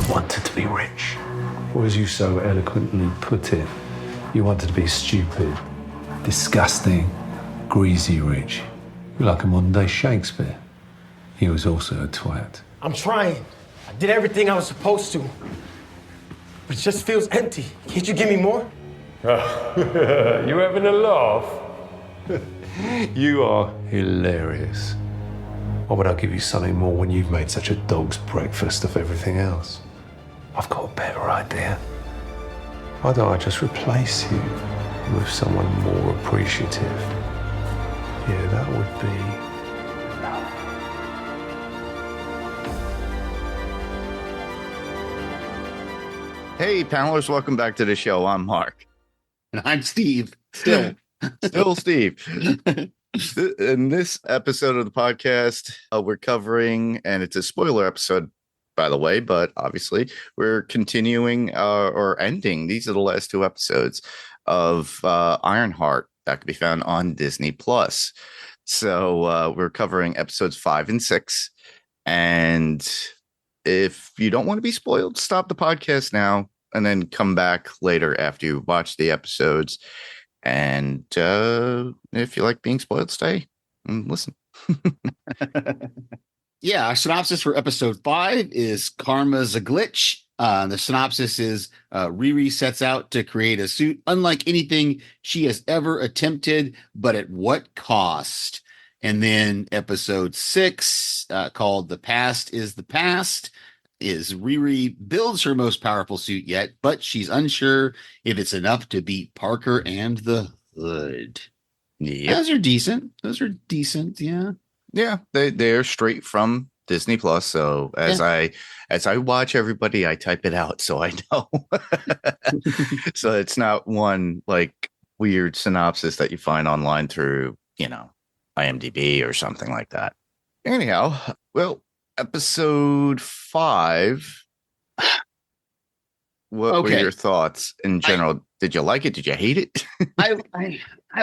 wanted to be rich. Or as you so eloquently put it, you wanted to be stupid, disgusting, greasy rich. You're like a modern-day Shakespeare. He was also a twat. I'm trying. I did everything I was supposed to. But it just feels empty. Can't you give me more? You having a laugh? You are hilarious. Why would I give you something more when you've made such a dog's breakfast of everything else? I've got a better idea. Why don't I just replace you with someone more appreciative? Yeah, that would be love. Hey, panelists, welcome back to the show. I'm Mark. And I'm Steve. Still Steve. In this episode of the podcast, we're covering, and it's a spoiler episode, by the way, but obviously we're continuing or ending. These are the last two episodes of Ironheart that can be found on Disney Plus. So we're covering episodes 5 and 6. And if you don't want to be spoiled, stop the podcast now and then come back later after you watch the episodes. And if you like being spoiled, stay and listen. Yeah, our synopsis for episode 5 is Karma's a Glitch. The synopsis is Riri sets out to create a suit unlike anything she has ever attempted, but at what cost? And then episode 6, called The Past is the Past, is Riri builds her most powerful suit yet, but she's unsure if it's enough to beat Parker and the Hood. Yep. Those are decent. Yeah. Yeah, they're straight from Disney Plus. So as I watch everybody, I type it out so I know. So it's not one like weird synopsis that you find online through, IMDb or something like that. Anyhow, well, episode 5. What were your thoughts in general? Did you like it? Did you hate it? I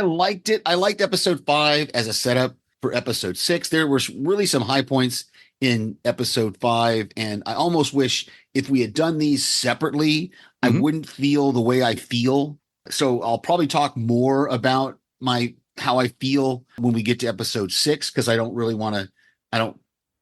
liked it. I liked episode 5 as a setup for episode 6. There were really some high points in episode 5, and I almost wish if we had done these separately, I wouldn't feel the way I feel. So I'll probably talk more about how I feel when we get to episode 6, because I don't really want to.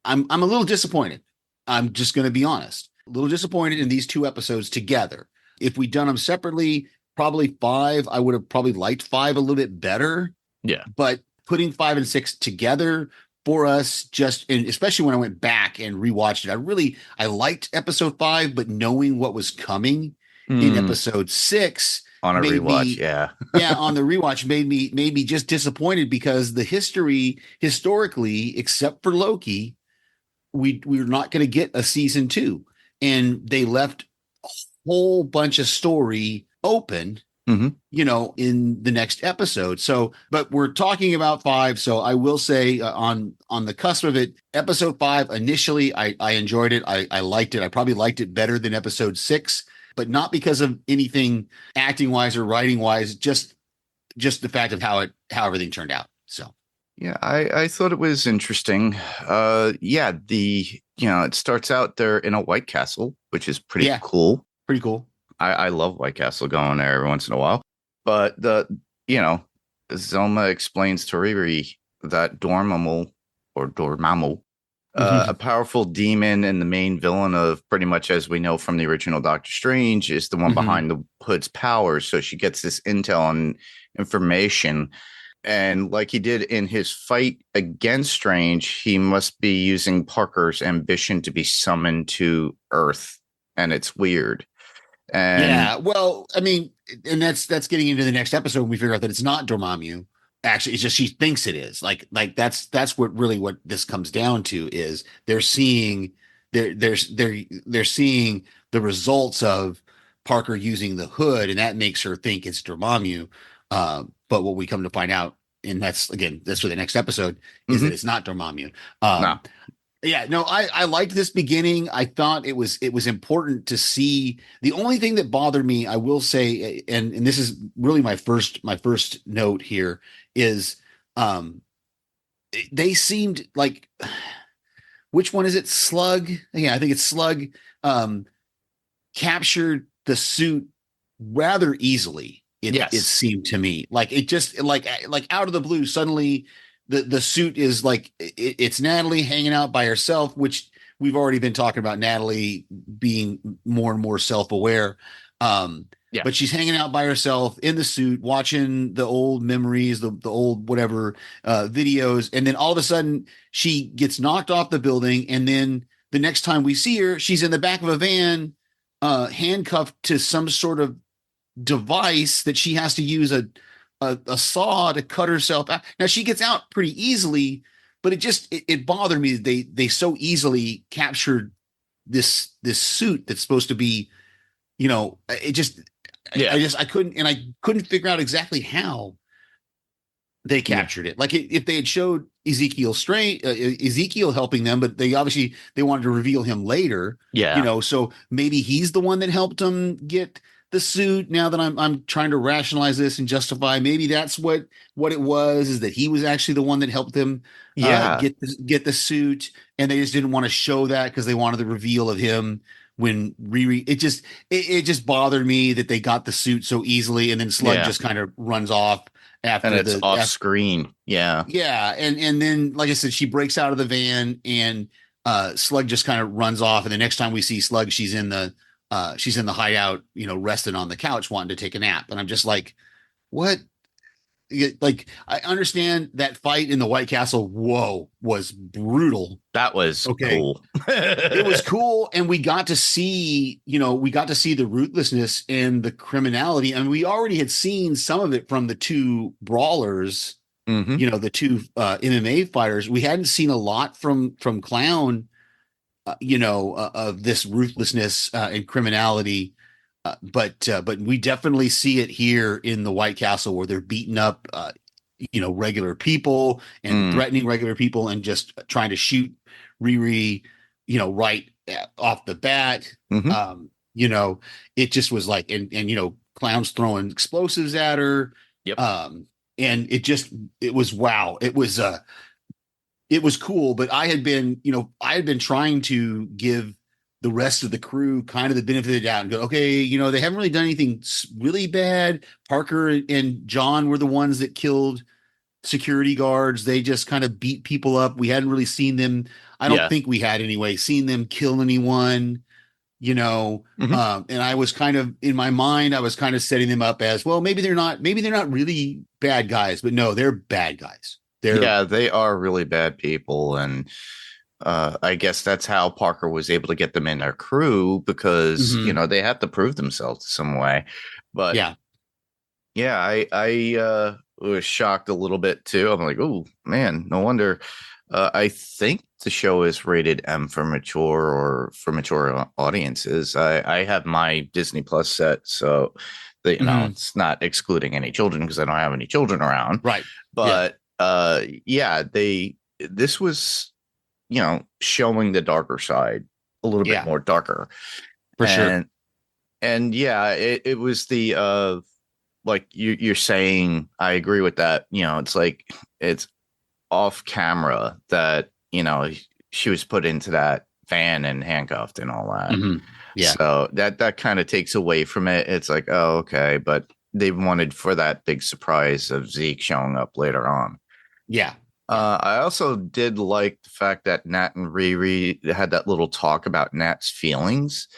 I'm a little disappointed. I'm just going to be honest. A little disappointed in these two episodes together. If we'd done them separately, probably 5, I would have probably liked 5 a little bit better. Yeah. But putting 5 and 6 together for us, and especially when I went back and rewatched it, I liked episode 5, but knowing what was coming in episode 6 on a rewatch, on the rewatch made me just disappointed, because the historically, except for Loki, we're not going to get a season 2, and they left a whole bunch of story open. In the next episode. So, but we're talking about 5. So I will say on the cusp of it, episode 5, initially, I enjoyed it. I liked it. I probably liked it better than episode 6, but not because of anything acting wise or writing wise, just the fact of how everything turned out. So. Yeah, I thought it was interesting. It starts out there in a White Castle, which is pretty cool. Pretty cool. I love White Castle, going there every once in a while. But Zelma explains to Riri that Dormammu, a powerful demon and the main villain of pretty much, as we know from the original Doctor Strange, is the one behind the Hood's powers. So she gets this intel and information. And like he did in his fight against Strange, he must be using Parker's ambition to be summoned to Earth. And it's weird. And and that's getting into the next episode when we figure out that it's not Dormammu. Actually, it's just she thinks it is. Like that's what this comes down to, is they're seeing they're seeing the results of Parker using the Hood, and that makes her think it's Dormammu. But what we come to find out, and that's for the next episode, is that it's not Dormammu. No. Yeah, no, I liked this beginning. I thought it was important to see. The only thing that bothered me, I will say, and this is really my first note here, is they seemed like, which one is it? Slug? Yeah, I think it's Slug. captured the suit rather easily. It seemed to me like it just like out of the blue, suddenly the suit is like it's Natalie hanging out by herself, which we've already been talking about Natalie being more and more self-aware. But she's hanging out by herself in the suit, watching the old memories, the old whatever videos, and then all of a sudden she gets knocked off the building, and then the next time we see her, she's in the back of a van, handcuffed to some sort of device that she has to use a saw to cut herself out. Now she gets out pretty easily, but it bothered me that they so easily captured this suit that's supposed to be, I couldn't figure out exactly how they captured it. Like if they had showed Ezekiel helping them, but they wanted to reveal him later. Yeah. So maybe he's the one that helped them get the suit. Now that I'm trying to rationalize this and justify, maybe that's what it was, is that he was actually the one that helped them get the suit, and they just didn't want to show that because they wanted the reveal of him when Riri. It just bothered me that they got the suit so easily, and then Slug just kind of runs off after, and it's off screen. Yeah. And then, like I said, she breaks out of the van, and Slug just kind of runs off. And the next time we see Slug, she's in the hideout, resting on the couch, wanting to take a nap. And I'm just like, what? Like, I understand that fight in the White Castle. Whoa, was brutal. That was cool. It was cool. And we got to see the ruthlessness and the criminality. And we already had seen some of it from the two brawlers, the two MMA fighters. We hadn't seen a lot from Clown, of this ruthlessness and criminality. But we definitely see it here in the White Castle, where they're beating up, regular people and threatening regular people and just trying to shoot Riri, right off the bat. It just was like, and Clown's throwing explosives at her. Yep. And it was, wow. It was cool, but I had been trying to give the rest of the crew kind of the benefit of the doubt and go, okay, they haven't really done anything really bad. Parker and John were the ones that killed security guards. They just kind of beat people up. We hadn't really seen them. I don't think we had anyway, seen them kill anyone, and I was kind of, in my mind, I was kind of setting them up as, well, maybe they're not really bad guys, but no, they're bad guys. They are really bad people. And I guess that's how Parker was able to get them in their crew, because they have to prove themselves some way. But I was shocked a little bit too. I'm like, oh man, no wonder. I think the show is rated M for mature, or for mature audiences. I have my Disney Plus set, so it's not excluding any children because I don't have any children around. Right. But this was, showing the darker side a little bit more darker. For sure. And it was the, like you're saying, I agree with that. It's like, it's off camera that, she was put into that van and handcuffed and all that. Yeah. So that kind of takes away from it. It's like, oh, okay. But they wanted for that big surprise of Zeke showing up later on. Yeah. I also did like the fact that Nat and Riri had that little talk about Nat's feelings.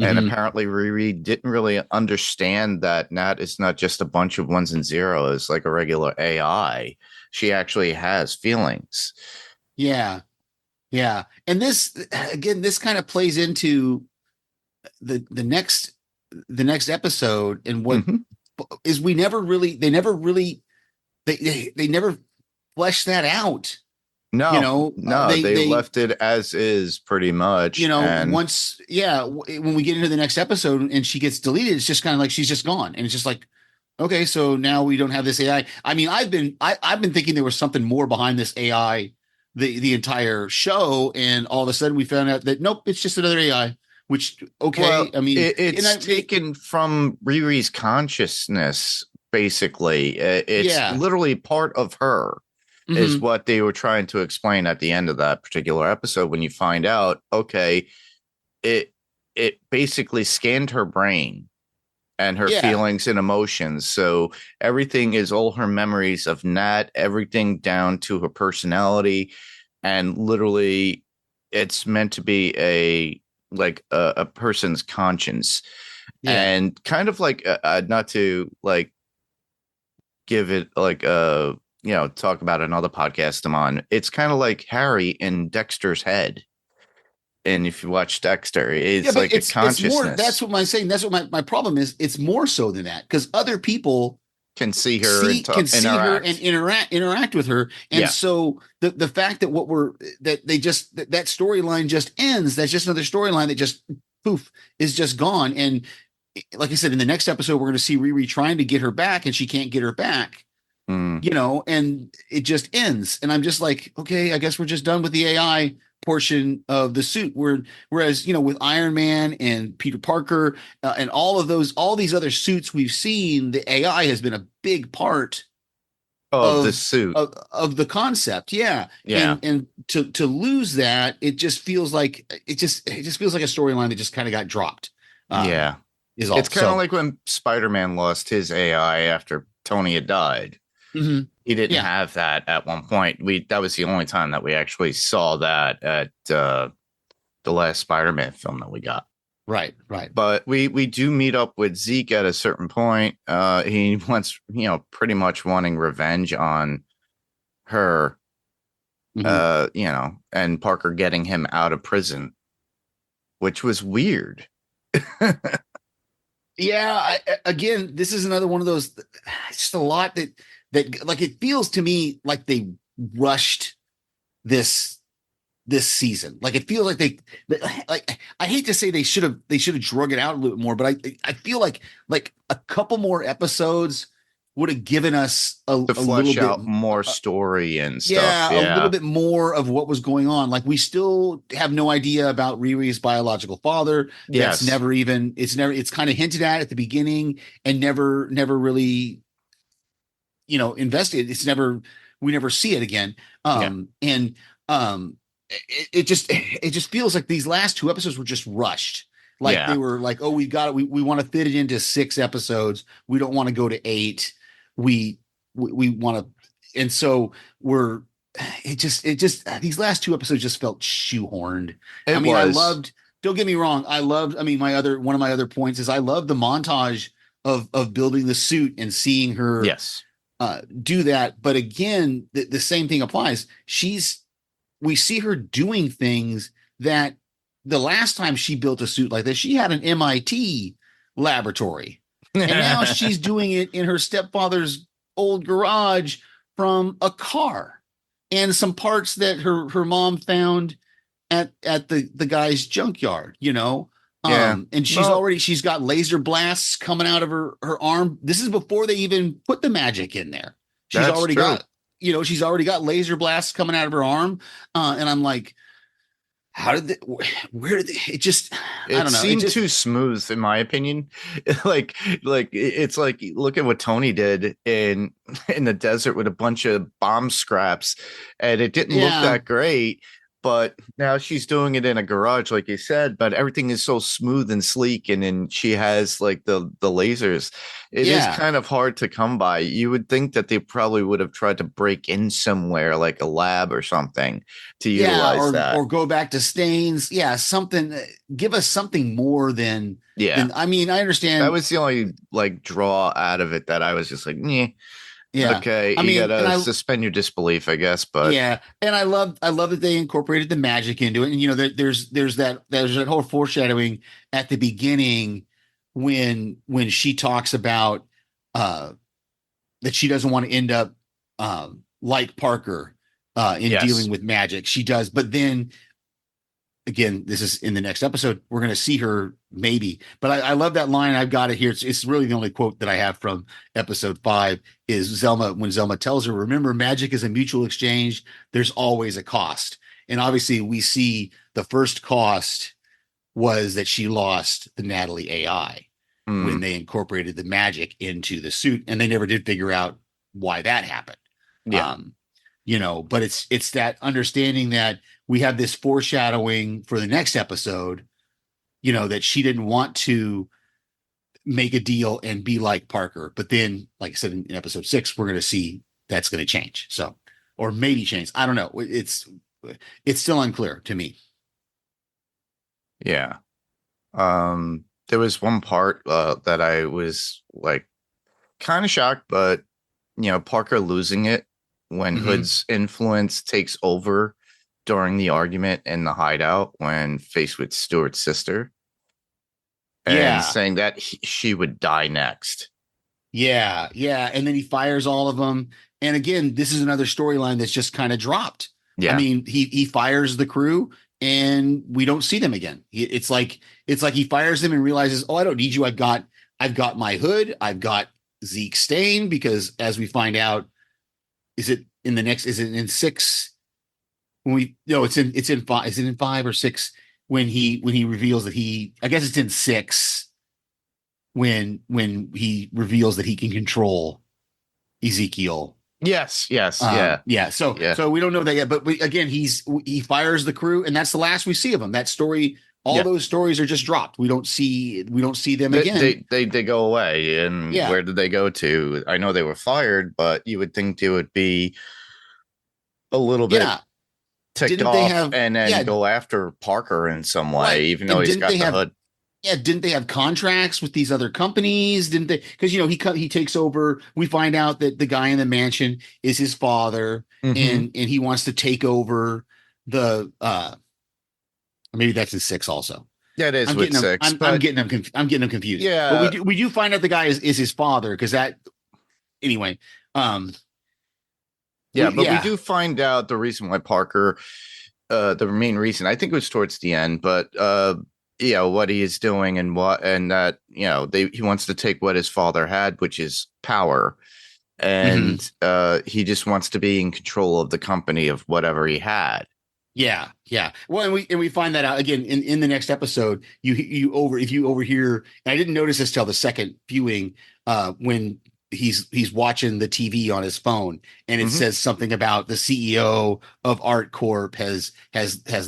And apparently Riri didn't really understand that Nat is not just a bunch of ones and zeros like a regular AI. She actually has feelings. Yeah. Yeah. And this kind of plays into the next episode, and what is they never fleshed that out. No, they left it as is pretty much. Once, when we get into the next episode and she gets deleted, it's just kind of like she's just gone, and it's just like, okay, so now we don't have this AI. I mean, I've been thinking there was something more behind this AI, the entire show, and all of a sudden we found out that nope, it's just another AI. Which, okay, well, I mean, it's taken from Riri's consciousness. Basically, it's literally part of her. Is what they were trying to explain at the end of that particular episode, when you find out, okay, it basically scanned her brain and her Yeah. feelings and emotions. So everything is all her memories of Nat, everything down to her personality. And literally it's meant to be a person's conscience. Yeah. And kind of like, not to like give it like, talk about another podcast I'm on. It's kind of like Harry in Dexter's head. And if you watch Dexter, it's but like a it's more. consciousness. That's what I'm saying. That's what my problem is. It's more so than that, because other people Can see her and can see her interact. and interact with her. And Yeah. so the fact that that storyline just ends, that's just another storyline that just poof is just gone. And like I said, in the next episode, we're going to see Riri trying to get her back, and she can't get her back. And it just ends. And I'm just like, okay, I guess we're just done with the AI portion of the suit. Whereas, with Iron Man and Peter Parker and all these other suits we've seen, the AI has been a big part The suit. of the concept. Yeah. Yeah. And to lose that, it just feels like it just feels like a storyline that just kind of got dropped. Yeah. Is all. It's kind of like when Spider-Man lost his AI after Tony had died. Mm-hmm. He didn't have that at one point. That was the only time that we actually saw that at the last Spider-Man film that we got. Right. But we do meet up with Zeke at a certain point. He wants, pretty much wanting revenge on her, and Parker getting him out of prison, which was weird. Yeah. Again, this is another one of those. It's just a lot that like, it feels to me like they rushed this season. Like, it feels like like, I hate to say they should have drug it out a little bit more, but I feel like a couple more episodes would have given us a flesh little out bit more story and stuff. Yeah, a little bit more of what was going on. Like, we still have no idea about Riri's biological father. Yes. It's kind of hinted at the beginning and never really, investigated. We never see it again. And it just feels like these last two episodes were just rushed. Like, they were like, oh, we got it. We want to fit it into 6 episodes. We don't want to go to 8. We want to, and so it just these last 2 episodes just felt shoehorned. Don't get me wrong. One of my other points is I love the montage of building the suit and seeing her do that. But again, the same thing applies. We see her doing things that the last time she built a suit like this, she had an MIT laboratory. And now she's doing it in her stepfather's old garage from a car and some parts that her mom found at the guy's junkyard, and she's got laser blasts coming out of her arm. This is before they even put the magic in there. She's already got laser blasts coming out of her arm. And I'm like, where did it just, I don't know. It seemed too smooth, in my opinion. like it's like, look at what Tony did in the desert with a bunch of bomb scraps, and it didn't look that great. But now she's doing it in a garage, like you said, but everything is so smooth and sleek. And then she has like the lasers. It is kind of hard to come by. You would think that they probably would have tried to break in somewhere, like a lab or something, to utilize that. Or go back to Staines. Yeah, something. Give us something more than. Yeah. I understand. That was the only like draw out of it that I was just like, yeah. Yeah. Okay. You gotta suspend your disbelief, I guess. But yeah, and I love that they incorporated the magic into it. And there's that whole foreshadowing at the beginning when she talks about that she doesn't want to end up like Parker in dealing with magic. She does, but then again, this is in the next episode. We're going to see her maybe, but I love that line. I've got it here. It's really the only quote that I have from episode 5 is when Zelma tells her, remember, magic is a mutual exchange. There's always a cost. And obviously we see the first cost was that she lost the Natalie AI when they incorporated the magic into the suit, and they never did figure out why that happened. Yeah. But it's that understanding that we have this foreshadowing for the next episode that she didn't want to make a deal and be like Parker. But then, like I said, in episode 6, we're going to see that's going to change. So, or maybe change. I don't know. It's still unclear to me. Yeah. There was one part that I was like kind of shocked, but Parker losing it when Hood's influence takes over during the argument in the hideout when faced with Stewart's sister, and saying that she would die next. Yeah, and then he fires all of them. And again, this is another storyline that's just kind of dropped. Yeah. I mean, he fires the crew and we don't see them again. It's like he fires them and realizes, oh, I don't need you. I've got my Hood. I've got Zeke Stain, because as we find out, is it in 6? It's in 5. Is it in 5 or 6 when he reveals that I guess it's in 6 when he reveals that he can control Ezekiel. Yes. Yeah. So we don't know that yet, but again, he fires the crew, and that's the last we see of him. That story, those stories are just dropped. We don't see them again. They go away, and where did they go to? I know they were fired, but you would think they would be a little bit ticked off and then go after Parker in some way, even though he's got the Hood. Yeah, didn't they have contracts with these other companies? Didn't they? Because he takes over. We find out that the guy in the mansion is his father, and he wants to take over the. Maybe that's in 6 also. Yeah, it is I'm with getting 6. I'm getting them confused. Yeah, but we do find out the guy is his father, because that. Anyway, but we do find out the reason why Parker, the main reason. I think it was towards the end, but what he is doing and that he wants to take what his father had, which is power, and he just wants to be in control of the company of whatever he had. Yeah. Well, and we find that out again in the next episode. If you overhear, and I didn't notice this till the second viewing, when he's watching the TV on his phone, and it says something about the CEO of Art Corp has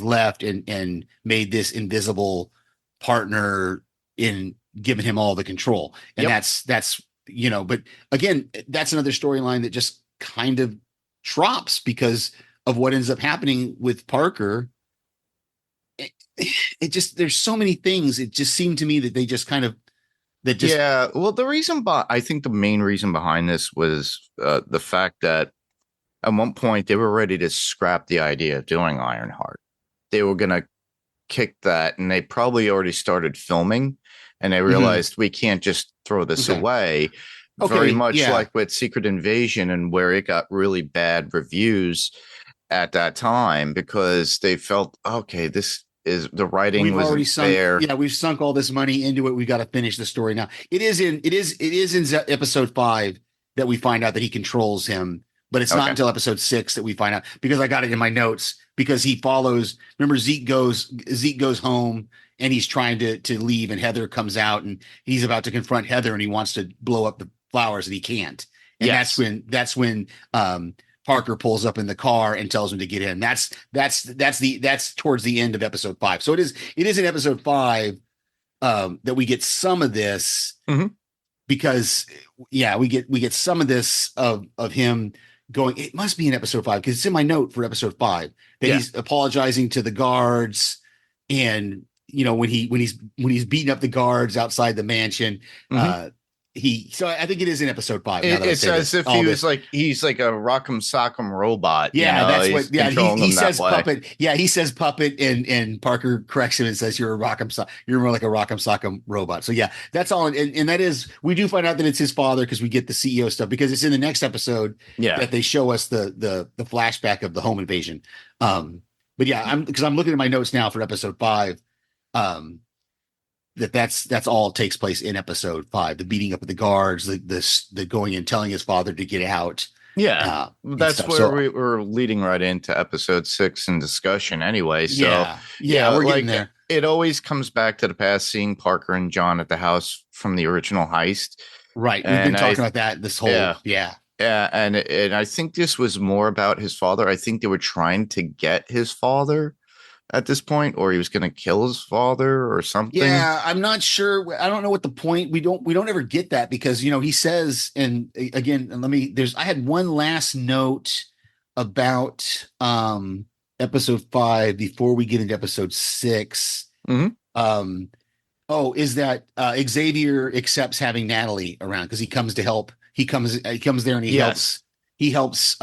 left and made this invisible partner in giving him all the control. And that's but again, that's another storyline that just kind of drops because of what ends up happening with Parker. It just, there's so many things. It just seemed to me that they just kind of, well, I think the main reason behind this was the fact that at one point they were ready to scrap the idea of doing Ironheart. They were going to kick that, and they probably already started filming, and they realized we can't just throw this away. Very much like with Secret Invasion, and where it got really bad reviews at that time because they felt, okay, this is the writing wasn't there. Yeah, we've sunk all this money into it. We got to finish the story now. It is in episode 5 that we find out that he controls him, but it's not until episode 6 that we find out, because I got it in my notes, because he follows. Remember, Zeke goes home and he's trying to leave, and Heather comes out and he's about to confront Heather, and he wants to blow up the flowers and he can't. And that's when Parker pulls up in the car and tells him to get in. That's towards the end of episode 5. So it is in episode 5 that we get some of this, because we get some of this of him going. It must be in episode 5 because it's in my note for episode 5 that he's apologizing to the guards, and when he's beating up the guards outside the mansion. So I think it is in episode 5. It's as if he's like a Rock'em Sock'em robot. That's what. Yeah, he says way. puppet. Yeah, he says puppet, and Parker corrects him and says you're you're more like a Rock'em Sock'em robot. So yeah, that's all. And that is, we do find out that it's his father because we get the CEO stuff, because it's in the next episode that they show us the flashback of the home invasion. But yeah, I'm looking at my notes now for episode 5. That's all takes place in episode 5. The beating up of the guards, the going and telling his father to get out. That's where we're leading right into episode 6 in discussion anyway. So we're getting there. It always comes back to the past, seeing Parker and John at the house from the original heist. Right. We've been talking about that this whole and I think this was more about his father. I think they were trying to get his father at this point, or he was going to kill his father or something. Yeah, I'm not sure. I don't know what the point. We don't ever get that because he says, and again, I had one last note about episode 5 before we get into episode 6. Mhm. Is that Xavier accepts having Natalie around because he comes to help. He comes there and Yes. he helps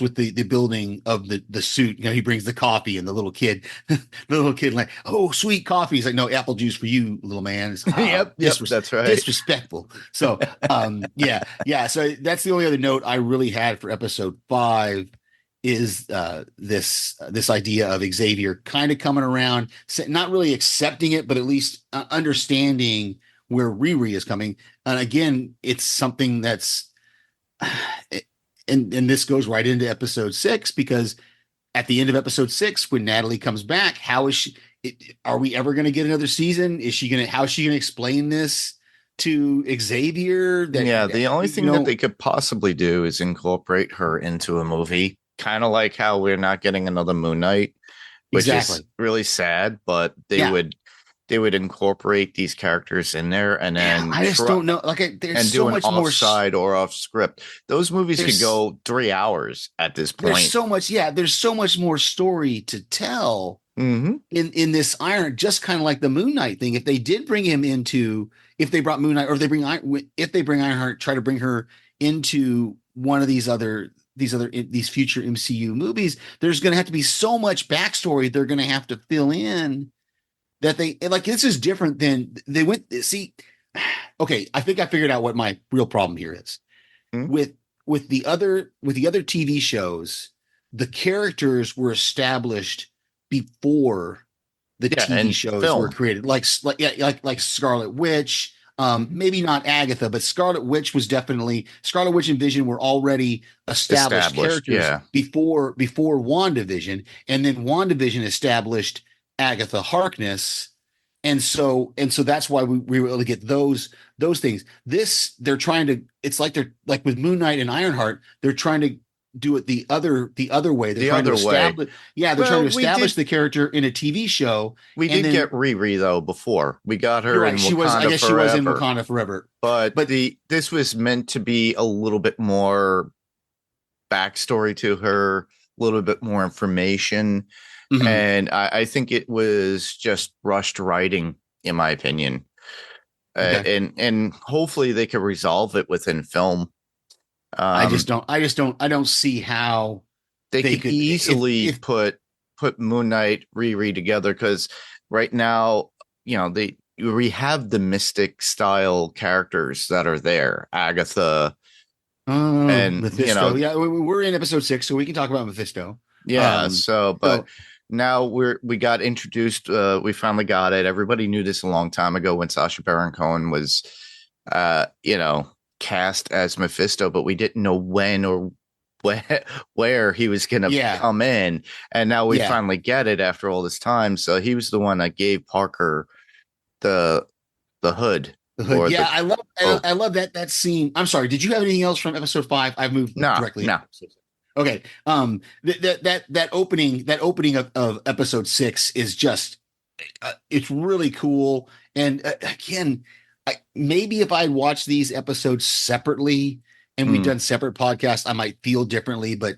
with the building of the suit. He brings the coffee and the little kid like, oh, sweet coffee. He's like, no, apple juice for you, little man. It's, Yep, that's right. Disrespectful. So yeah. So that's the only other note I really had for episode 5 is this idea of Xavier kind of coming around, not really accepting it, but at least understanding where Riri is coming. And again, it's something that's and this goes right into episode 6 because at the end of episode 6, when Natalie comes back, how is she? Are we ever going to get another season? How is she going to explain this to Xavier? The only thing that they could possibly do is incorporate her into a movie, kind of like how we're not getting another Moon Knight, which is really sad. But they would incorporate these characters in there, and then I just don't know. There's so much more offside or off script. Those movies could go 3 hours at this point. There's so much more story to tell in this Iron, just kind of like the Moon Knight thing. If they did bring him into, if they brought Moon Knight, or if they bring Ironheart, try to bring her into one of these future MCU movies, there's going to have to be so much backstory they're going to have to fill in. That this is different than they went. See, okay, I think I figured out what my real problem here is. With the other TV shows, the characters were established before the TV shows were created. Like Scarlet Witch, maybe not Agatha, but Scarlet Witch and Vision were already established characters before WandaVision, and then WandaVision established Agatha Harkness, and so that's why we were able to get those things. They're trying to. It's like they're like with Moon Knight and Ironheart. They're trying to do it the other way. They're trying to establish the character in a TV show. We did get Riri though before. We got her in Wakanda she was in Wakanda Forever. But this was meant to be a little bit more backstory to her, a little bit more information. Mm-hmm. And I think it was just rushed writing, in my opinion. Okay. And hopefully they could resolve it within film. I don't see how they could easily put Moon Knight, Riri together, because right now, we have the Mystic style characters that are there, Agatha, and Mephisto. We're in episode 6, so we can talk about Mephisto. Now we got introduced. We finally got it. Everybody knew this a long time ago when Sacha Baron Cohen was, cast as Mephisto, but we didn't know when or where he was going to come in. And now we finally get it after all this time. So he was the one that gave Parker the hood. I love that scene. I'm sorry. Did you have anything else from episode 5? I've moved directly. No. Okay. That opening of episode 6 is just, it's really cool. And again, maybe if I'd watched these episodes separately and we'd done separate podcasts, I might feel differently, but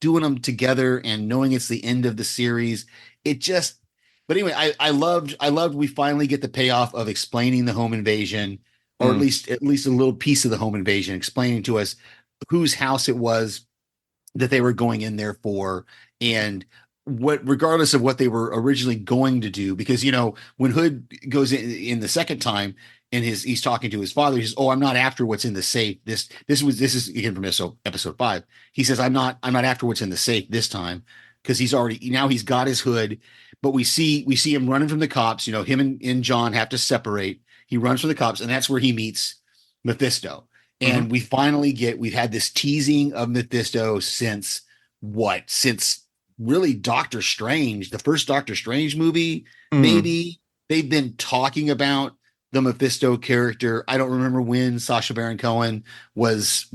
doing them together and knowing it's the end of the series, but anyway, I loved we finally get the payoff of explaining the home invasion, or at least a little piece of the home invasion, explaining to us whose house it was that they were going in there for, and regardless of what they were originally going to do, because when Hood goes in the second time and he's talking to his father, he says, "Oh, I'm not after what's in the safe." This is again from episode 5. He says, "I'm not after what's in the safe this time," because he's got his hood. But we see him running from the cops. Him and John have to separate. He runs from the cops, and that's where he meets Mephisto. And we've had this teasing of Mephisto since really Doctor Strange, the first Doctor Strange movie, maybe. They've been talking about the Mephisto character. I don't remember when Sacha Baron Cohen was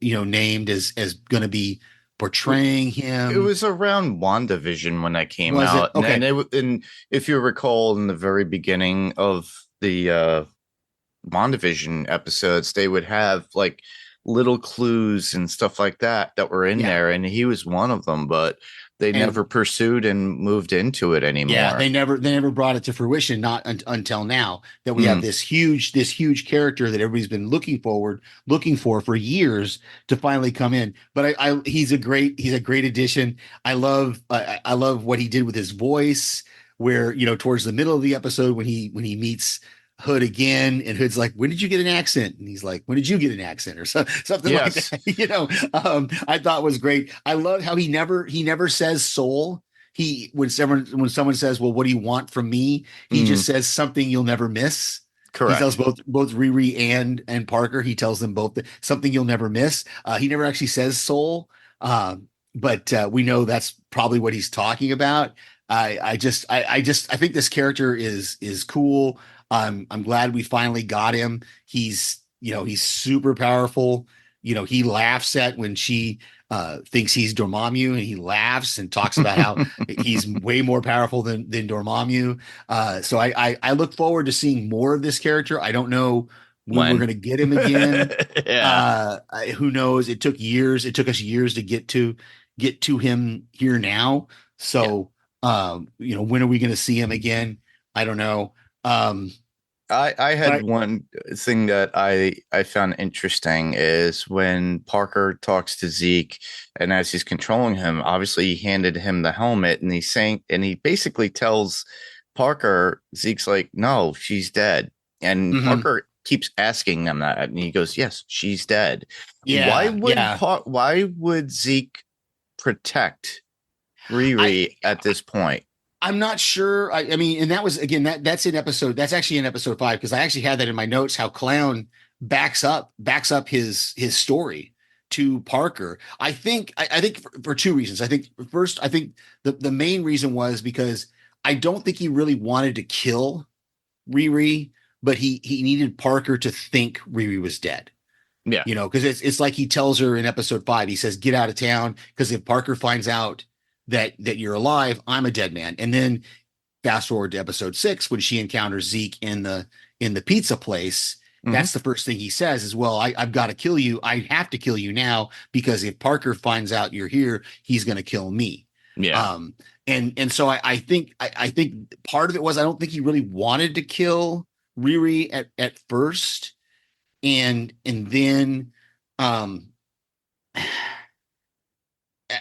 named as going to be portraying him. It was around WandaVision when that came Was it? out. Okay. And if you recall, in the very beginning of the WandaVision episodes, they would have like little clues and stuff like that were in there, and he was one of them, but they never pursued and moved into it anymore. Yeah, they never brought it to fruition, not until now that we have this huge character that everybody's been looking for years to finally come in. But he's a great addition. I love what he did with his voice, where, you know, towards the middle of the episode when he meets Hood again, and Hood's like, "When did you get an accent?" And he's like, "When did you get an accent?" or something like that. You know, I thought was great. I love how he never says soul. When someone says, "Well, what do you want from me?" He just says something you'll never miss. Correct. He tells both Riri and Parker. He tells them both something you'll never miss. He never actually says soul, but we know that's probably what he's talking about. I think this character is cool. I'm glad we finally got him. He's super powerful. You know, he laughs at when she thinks he's Dormammu, and he laughs and talks about how he's way more powerful than Dormammu. So I look forward to seeing more of this character. I don't know when we're going to get him again. Who knows? It took us years to get to him here now. So, you know, when are we going to see him again? I don't know. I had one thing that I found interesting is when Parker talks to Zeke, and as he's controlling him, obviously he handed him the helmet, and he basically tells Parker, Zeke's like, "No, she's dead," and Parker keeps asking them that, and he goes, "Yes, she's dead." Yeah. Why would Zeke protect Riri at this point? I'm not sure. I mean, and that was, again, that's actually in episode 5, because I actually had that in my notes, how Clown backs up his story to Parker. I think for two reasons. I think first, the main reason was because I don't think he really wanted to kill Riri, but he needed Parker to think Riri was dead. Yeah. You know, because it's like he tells her in episode 5, he says, "Get out of town, because if Parker finds out that you're alive, I'm a dead man." And then fast forward to episode 6, when she encounters Zeke in the pizza place, that's the first thing he says is, "Well, I've got to kill you. I have to kill you now, because if Parker finds out you're here, he's going to kill me." Yeah. And so I think part of it was, I don't think he really wanted to kill Riri at first. And then,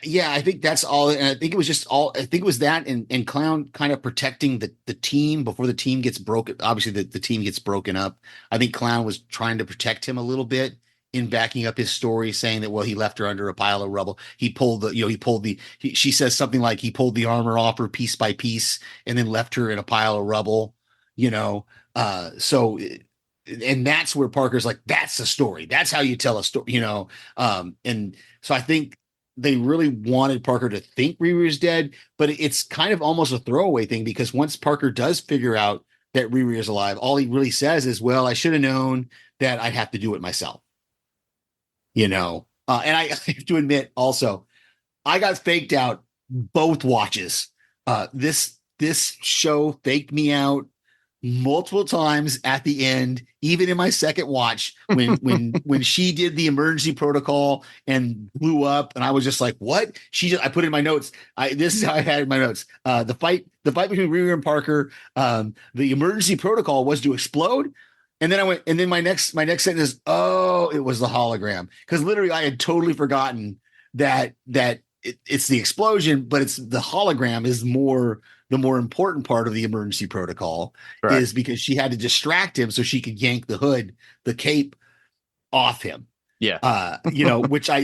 yeah, I think that's all. And I think it was that and Clown kind of protecting the team before the team gets broken. Obviously the team gets broken up. I think Clown was trying to protect him a little bit in backing up his story, saying that, well, he left her under a pile of rubble. She says something like he pulled the armor off her piece by piece and then left her in a pile of rubble, you know? And that's where Parker's like, that's the story. That's how you tell a story, you know? And so I think they really wanted Parker to think Riri was dead, but it's kind of almost a throwaway thing, because once Parker does figure out that Riri is alive, all he really says is, "Well, I should have known that I'd have to do it myself." You know? And I have to admit also, I got faked out both watches. This show faked me out multiple times at the end, even in my second watch, when she did the emergency protocol and blew up, and I was just like, "What?" I put in my notes. This is how I had it in my notes. The fight between Riri and Parker. The emergency protocol was to explode, and then my next sentence is, "Oh, it was the hologram," because literally I had totally forgotten that it's the explosion, but it's the hologram is the more important part of the emergency protocol. Correct. Is because she had to distract him so she could yank the cape off him. Yeah. You know, which I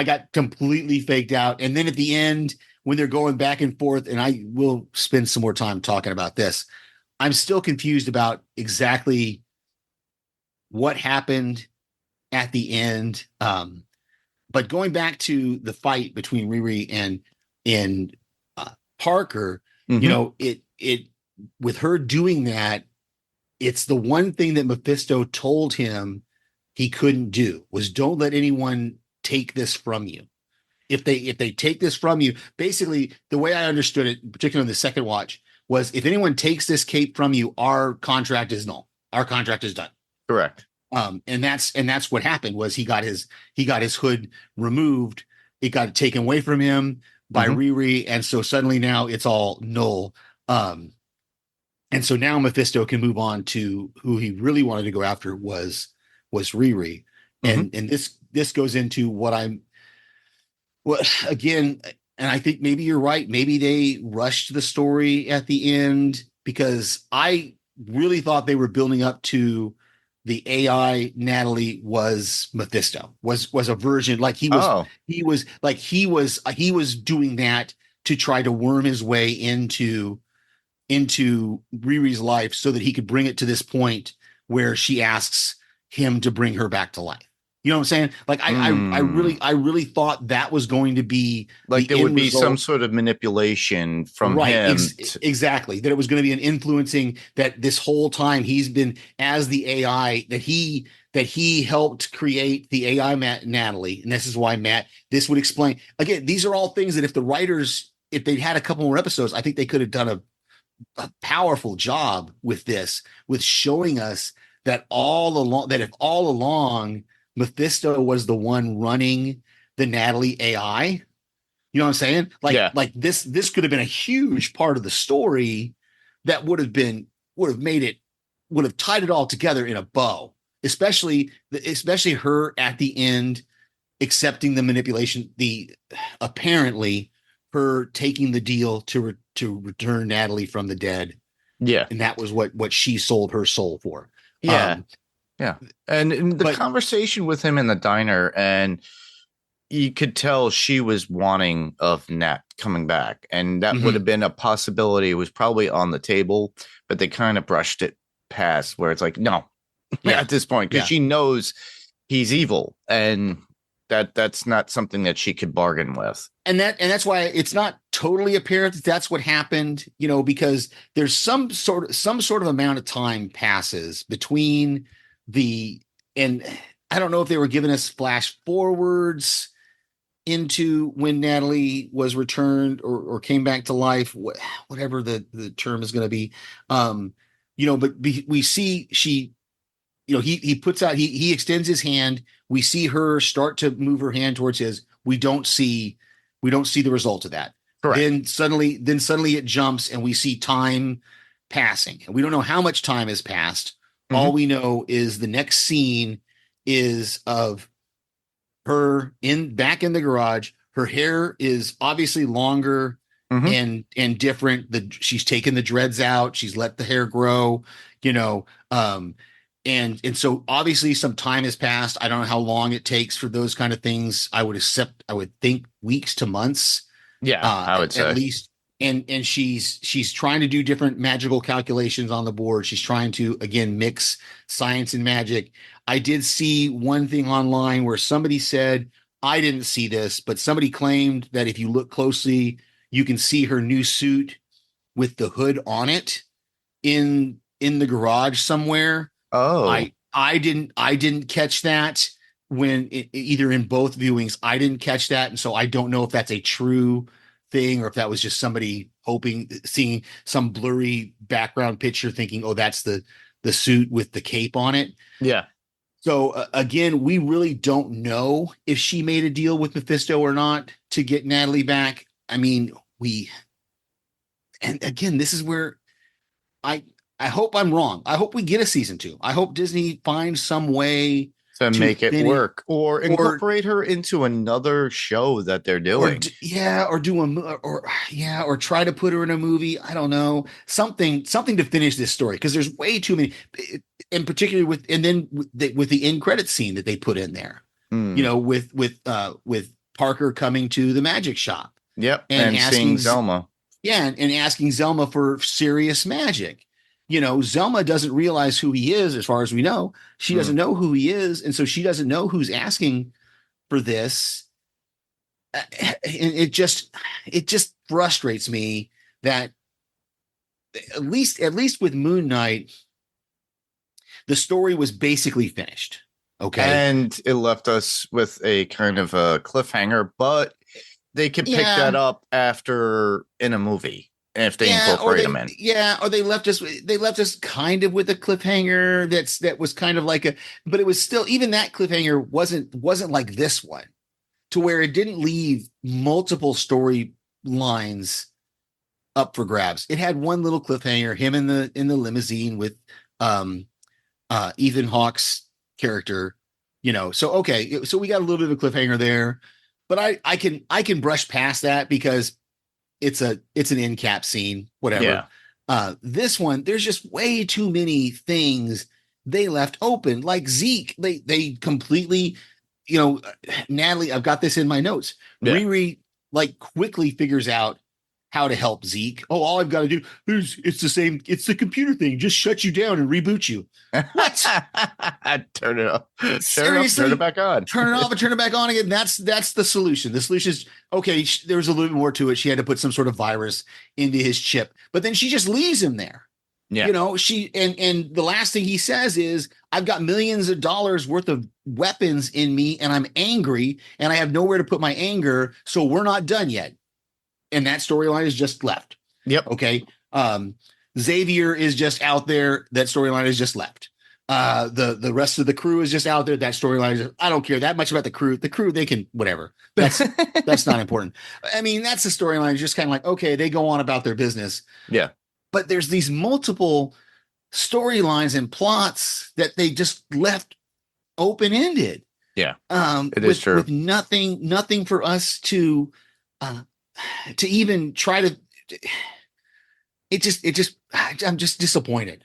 got completely faked out. And then at the end, when they're going back and forth, and I will spend some more time talking about this, I'm still confused about exactly what happened at the end. But going back to the fight between Riri and Parker, you know, it with her doing that, it's the one thing that Mephisto told him he couldn't do was, "Don't let anyone take this from you." if they take this from you, basically the way I understood it, particularly in the second watch, was if anyone takes this cape from you, our contract is null. Our contract is done. Correct. And that's what happened was he got his hood removed. It got taken away from him by Riri, and so suddenly now it's all null. And so now Mephisto can move on to who he really wanted to go after was Riri, and this goes into again, and I think maybe you're right. Maybe they rushed the story at the end because I really thought they were building up to the AI Natalie was Mephisto, was a version like he was doing that to try to worm his way into Riri's life so that he could bring it to this point where she asks him to bring her back to life. You know what I'm saying? Like I really thought that was going to be like there would be some sort of manipulation from him. Exactly. That it was going to be an influencing that this whole time he's been as the AI that he helped create the AI Natalie. And this is why this would explain again, these are all things that if the writers, if they'd had a couple more episodes, I think they could have done a powerful job with this, with showing us that all along Mephisto was the one running the Natalie AI. You know what I'm saying? Like this could have been a huge part of the story that would have tied it all together in a bow, especially her at the end accepting the manipulation, apparently her taking the deal to return Natalie from the dead. Yeah. And that was what she sold her soul for. Yeah. Yeah. And the conversation with him in the diner, and you could tell she was wanting of Nat coming back. And that would have been a possibility. It was probably on the table, but they kind of brushed it past where it's like, no, at this point, because she knows he's evil. And that's not something that she could bargain with. And that's why it's not totally apparent that that's what happened, because there's some sort of amount of time passes between and I don't know if they were giving us flash forwards into when Natalie was returned or came back to life, whatever the term is going to be. But we see she, he puts out, he extends his hand. We see her start to move her hand towards his. We don't see the result of that. Correct. Then suddenly it jumps and we see time passing, and we don't know how much time has passed. All we know is the next scene is of her back in the garage. Her hair is obviously longer and different. She's taken the dreads out. She's let the hair grow, and so obviously some time has passed. I don't know how long it takes for those kind of things. I would think weeks to months. Yeah, I would say at least. And she's trying to do different magical calculations on the board. She's trying to, again, mix science and magic. I did see one thing online where somebody said, I didn't see this, but somebody claimed that if you look closely, you can see her new suit with the hood on it in the garage somewhere. Oh, I didn't catch that when either in both viewings. I didn't catch that. And so I don't know if that's a true thing or if that was just somebody seeing some blurry background picture thinking, oh, that's the suit with the cape on it. Yeah. So again, we really don't know if she made a deal with Mephisto or not to get Natalie back. I mean, and again, this is where I hope I'm wrong. I hope we get a season 2. I hope Disney finds some way to make it work or incorporate her into another show that they're doing. Or try to put her in a movie. I don't know, something to finish this story, because there's way too many, and particularly with the end credit scene that they put in there, with Parker coming to the magic shop. Yep. And seeing Zelma. Yeah. And asking Zelma for serious magic. Zelma doesn't realize who he is, as far as we know. She doesn't know who he is. And so she doesn't know who's asking for this. And it just frustrates me that at least with Moon Knight, the story was basically finished. Okay. And it left us with a kind of a cliffhanger, but they could pick that up after in a movie if they incorporate them in. Yeah, or they left us kind of with a cliffhanger that was kind of like but it was still, even that cliffhanger wasn't like this one, to where it didn't leave multiple story lines up for grabs. It had one little cliffhanger, him in the limousine with Ethan Hawke's character, so okay, so we got a little bit of a cliffhanger there, but I can brush past that because it's an end cap scene, whatever. Yeah. This one, there's just way too many things they left open. Like Zeke, they completely, Natalie, I've got this in my notes. Yeah. Riri like quickly figures out how to help Zeke. Oh, all I've got to do is it's the computer thing. Just shut you down and reboot you. What? Turn it off. Seriously? Turn it back on. Turn it off and turn it back on again. That's the solution. The solution is, okay, there was a little bit more to it. She had to put some sort of virus into his chip, but then she just leaves him there. Yeah. She and the last thing he says is, I've got millions of dollars worth of weapons in me and I'm angry and I have nowhere to put my anger. So we're not done yet. And that storyline is just left. Yep. Okay. Xavier is just out there. That storyline is just left. The rest of the crew is just out there. That storyline is, I don't care that much about the crew. The crew, they can, whatever. That's not important. I mean, that's the storyline. Just kind of like, okay, they go on about their business. Yeah. But there's these multiple storylines and plots that they just left open-ended. Yeah. It is true. With nothing for us to even try to. I'm just disappointed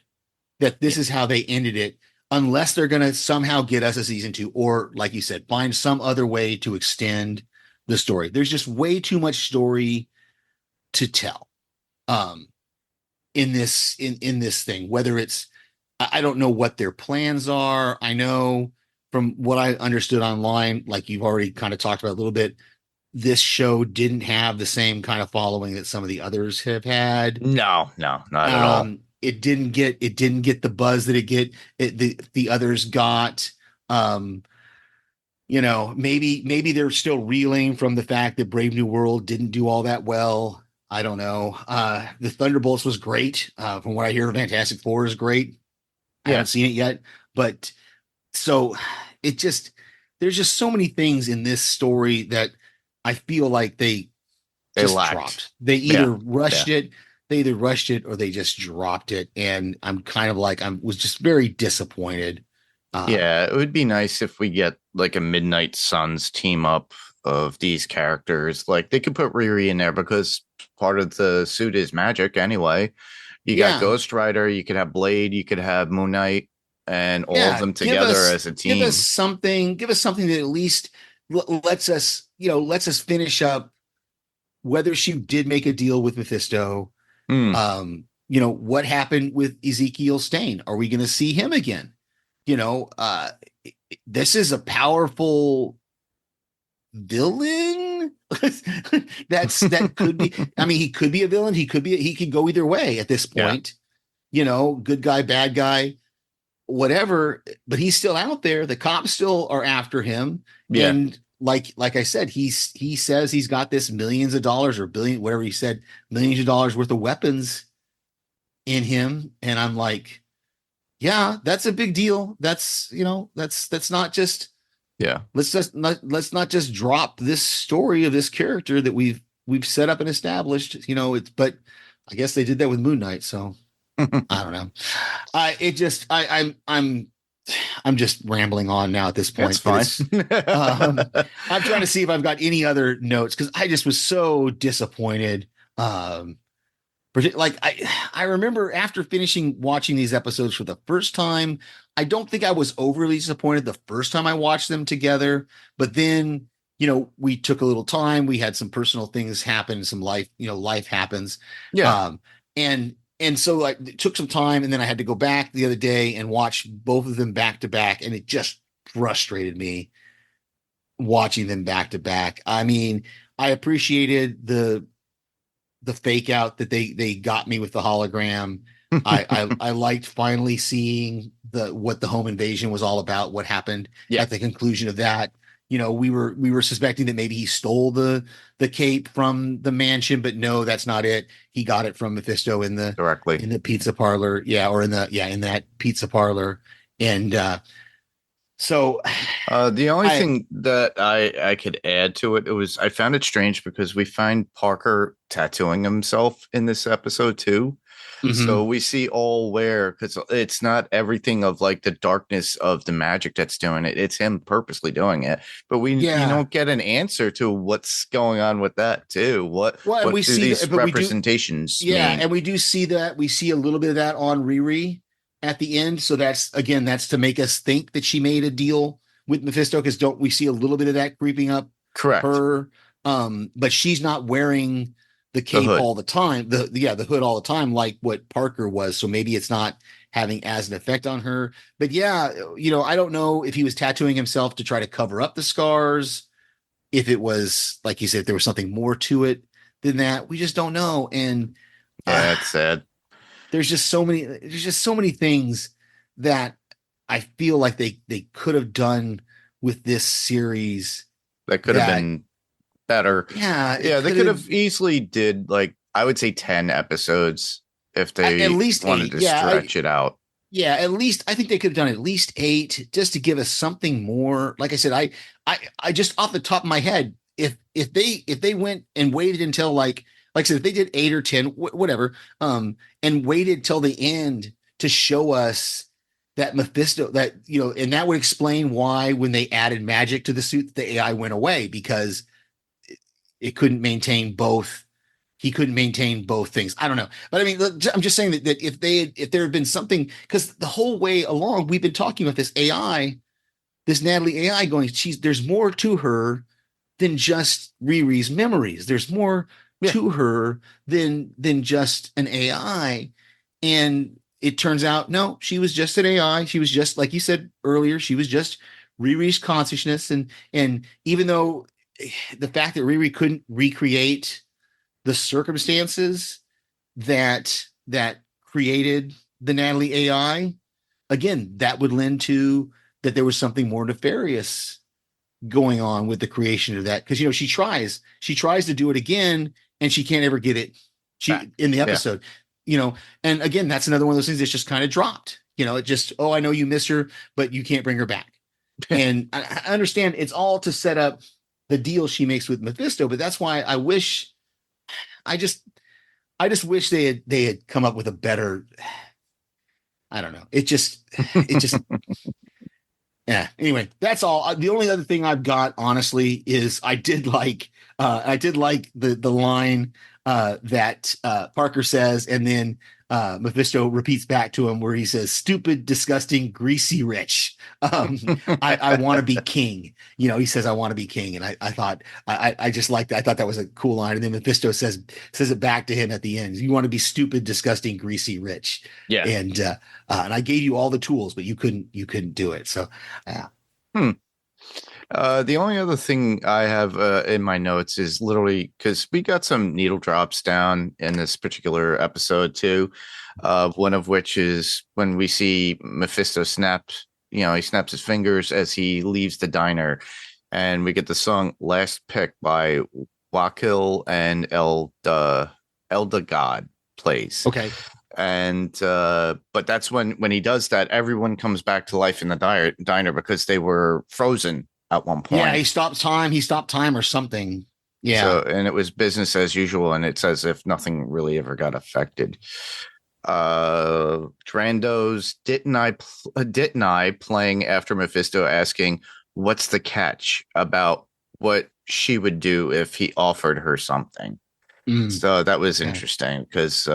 that this is how they ended it, unless they're going to somehow get us a season 2, or like you said, find some other way to extend the story. There's just way too much story to tell in this thing, whether it's, I don't know what their plans are. I know from what I understood online, like you've already kind of talked about a little bit, this show didn't have the same kind of following that some of the others have had. No, not at all. It didn't get the buzz that the others got. Maybe they're still reeling from the fact that Brave New World didn't do all that well. I don't know. The Thunderbolts was great. From what I hear, Fantastic Four is great. I haven't seen it yet, but so there's just so many things in this story that I feel like they just dropped. They either rushed it or they just dropped it. And I'm kind of like, was just very disappointed. It would be nice if we get like a Midnight Suns team up of these characters. Like they could put Riri in there because part of the suit is magic anyway. You got Ghost Rider, you could have Blade, you could have Moon Knight, and all of them together as a team. Give us something that at least lets us finish up whether she did make a deal with Mephisto. What happened with Ezekiel Stane? Are we going to see him again? This is a powerful villain. that could be. I mean, he could be a villain. He could go either way at this point. Good guy, bad guy, whatever. But he's still out there. The cops still are after him. Yeah. And like I said, he says he's got this millions of dollars or billion, whatever he said, millions of dollars worth of weapons in him. And I'm like, yeah, that's a big deal. That's not just, let's not just drop this story of this character that we've set up and established, but I guess they did that with Moon Knight. So I don't know. I'm just rambling on now at this point. That's fine. I'm trying to see if I've got any other notes because I just was so disappointed. Like I remember after finishing watching these episodes for the first time, I don't think I was overly disappointed the first time I watched them together. But then, we took a little time. We had some personal things happen, some life happens. Yeah. And so like it took some time, and then I had to go back the other day and watch both of them back to back, and it just frustrated me watching them back to back. I mean, I appreciated the fake out that they got me with the hologram. I liked finally seeing what the home invasion was all about, what happened at the conclusion of that. we were suspecting that maybe he stole the cape from the mansion, but no, that's not it. He got it from Mephisto in the Directly. pizza parlor, or in that pizza parlor, and so the only thing that I could add to it was I found it strange because we find Parker tattooing himself in this episode too. So we see all where, because it's not everything of like the darkness of the magic that's doing it. It's him purposely doing it. But you don't get an answer to what's going on with that too. What do these representations mean? And we do see that. We see a little bit of that on Riri at the end. So that's to make us think that she made a deal with Mephisto, because don't we see a little bit of that creeping up Correct. her? But she's not wearing the cape all the time, the hood all the time, like what Parker was. So maybe it's not having as an effect on her. But I don't know if he was tattooing himself to try to cover up the scars, if it was, like you said, if there was something more to it than that. We just don't know. And that's sad. There's just so many things that I feel like they could have done with this series that could have been better. They could have easily did, like, I would say 10 episodes if they at least wanted 8. to stretch it out. Yeah, at least I think they could have done at least 8 just to give us something more. Like I said, I just off the top of my head, if they went and waited until like I said, if they did 8 or 10, whatever, and waited till the end to show us that Mephisto, and that would explain why when they added magic to the suit, the AI went away, because it couldn't maintain both. He couldn't maintain both things. I don't know. But I mean, I'm just saying that if there had been something, because the whole way along, we've been talking about this AI, this Natalie AI going, there's more to her than just Riri's memories. There's more to her than just an AI. And it turns out, no, she was just an AI. She was just, like you said earlier, she was just Riri's consciousness. And even though the fact that Riri couldn't recreate the circumstances that created the Natalie AI, again, that would lend to that there was something more nefarious going on with the creation of that. Because she tries to do it again, and she can't ever get it in the episode. And again, that's another one of those things that's just kind of dropped. It just, I know you miss her, but you can't bring her back. And I understand it's all to set up the deal she makes with Mephisto, but that's why I just wish they had come up with a better, I don't know. It just yeah. Anyway, that's all. The only other thing I've got, honestly, is I did like the line that Parker says, and then Mephisto repeats back to him, where he says, "Stupid, disgusting, greasy, rich. I want to be king." He says, "I want to be king," and I thought I just liked that. I thought that was a cool line. And then Mephisto says it back to him at the end. "You want to be stupid, disgusting, greasy, rich." Yeah. And I gave you all the tools, but you couldn't do it. So, the only other thing I have in my notes is literally, because we got some needle drops down in this particular episode too. One of which is when we see Mephisto snaps his fingers as he leaves the diner, and we get the song "Last Pick" by Wakil and Elda God plays. okay. And but that's when he does that, everyone comes back to life in the diner because they were frozen at one point. Yeah, he stopped time or something. Yeah. So, and it was business as usual, and it's as if nothing really ever got affected. Drando's didn't I playing after Mephisto asking what's the catch about what she would do if he offered her something. So that was interesting, because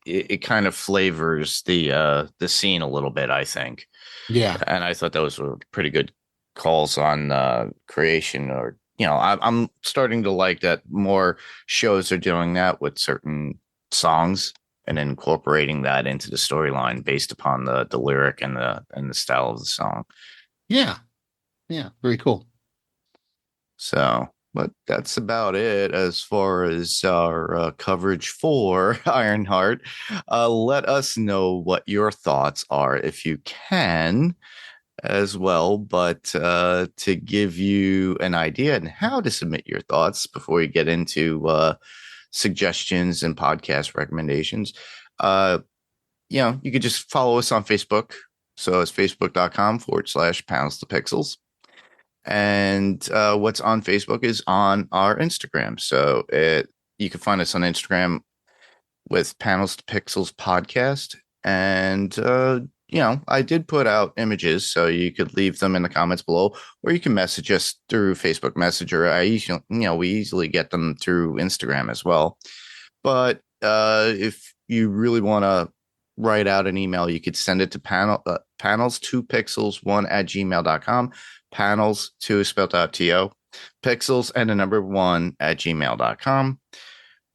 it kind of flavors the scene a little bit, I think. Yeah. And I thought those were pretty good calls on creation, or I'm starting to like that more shows are doing that with certain songs and incorporating that into the storyline based upon the lyric and the style of the song. Yeah Very cool. So, but that's about it as far as our coverage for Ironheart. Let us know what your thoughts are if you can. as well. But to give you an idea on how to submit your thoughts before you get into suggestions and podcast recommendations, you could just follow us on Facebook. So it's facebook.com/pounds to pixels. And what's on Facebook is on our Instagram. So you can find us on Instagram with Panels to Pixels podcast. And, I did put out images, so you could leave them in the comments below, or you can message us through Facebook Messenger. We easily get them through Instagram as well. But if you really want to write out an email, you could send it to panels2pixels1@gmail.com. Panels 2 is spelled out TO, pixels and the number 1@gmail.com.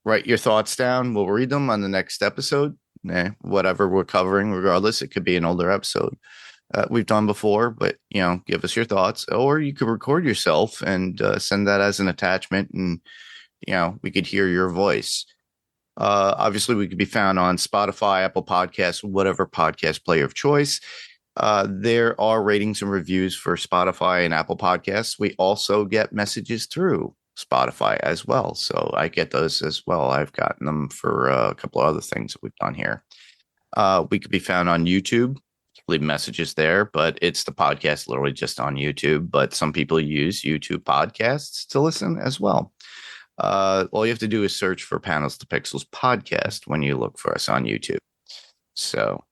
Write your thoughts down. We'll read them on the next episode. Whatever we're covering, regardless, it could be an older episode we've done before, but give us your thoughts, or you could record yourself and send that as an attachment, and we could hear your voice. Obviously, we could be found on Spotify, Apple Podcasts, whatever podcast player of choice. There are ratings and reviews for Spotify and Apple Podcasts. We also get messages through Spotify as well. So I get those as well. I've gotten them for a couple of other things that we've done here. We could be found on YouTube. Leave messages there, but it's the podcast literally just on YouTube. But some people use YouTube podcasts to listen as well. All you have to do is search for Panels to Pixels podcast when you look for us on YouTube. So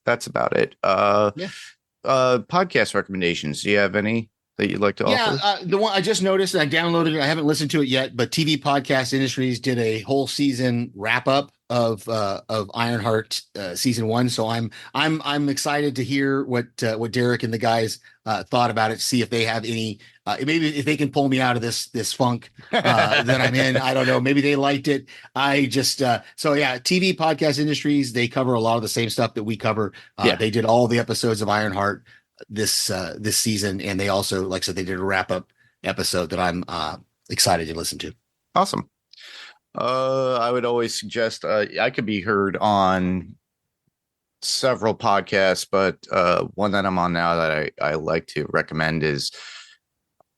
that's about it. Podcast recommendations. Do you have any that you'd like to offer? The one I just noticed, and I downloaded it. I haven't listened to it yet, but TV Podcast Industries did a whole season wrap up of Ironheart season 1. So I'm excited to hear what Derek and the guys thought about it. See if they have any, maybe if they can pull me out of this funk that I'm in. I don't know. Maybe they liked it. I just TV Podcast Industries, they cover a lot of the same stuff that we cover. They did all the episodes of Ironheart this season, and they also, like I said, they did a wrap up episode that I'm excited to listen to. Awesome. I would always suggest I could be heard on several podcasts, but one that I'm on now that I like to recommend is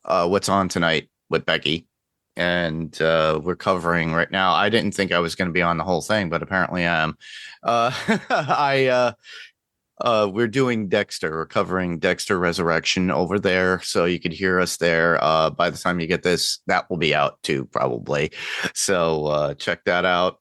What's On Tonight with Becky. And we're covering right now. I didn't think I was going to be on the whole thing, but apparently I am. We're doing Dexter. We're covering Dexter Resurrection over there, so you could hear us there. By the time you get this, that will be out too, probably. So check that out.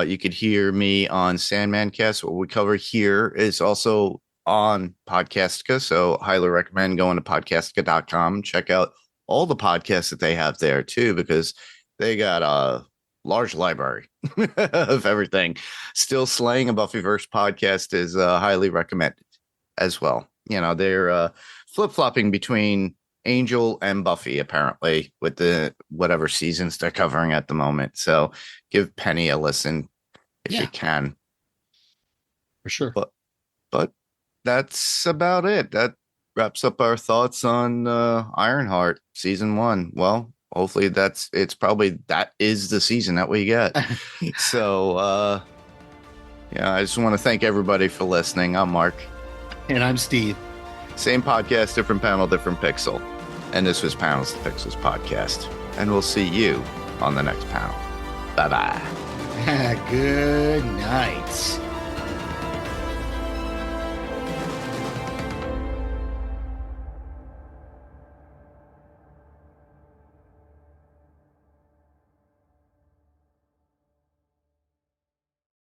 You could hear me on Sandman Cast. What we cover here is also on Podcastica, so highly recommend going to podcastica.com. Check out all the podcasts that they have there too, because they got a large library of everything. Still Slaying a Buffyverse podcast is highly recommended as well. They're flip-flopping between Angel and Buffy, apparently, with the whatever seasons they're covering at the moment. So give Penny a listen if you can. For sure. But that's about it. That wraps up our thoughts on Ironheart season 1. Well, hopefully that is the season that we get. So I just want to thank everybody for listening. I'm Mark. And I'm Steve. Same podcast, different panel, different pixel. And this was Panels to Pixels podcast. And we'll see you on the next panel. Bye-bye. Good night.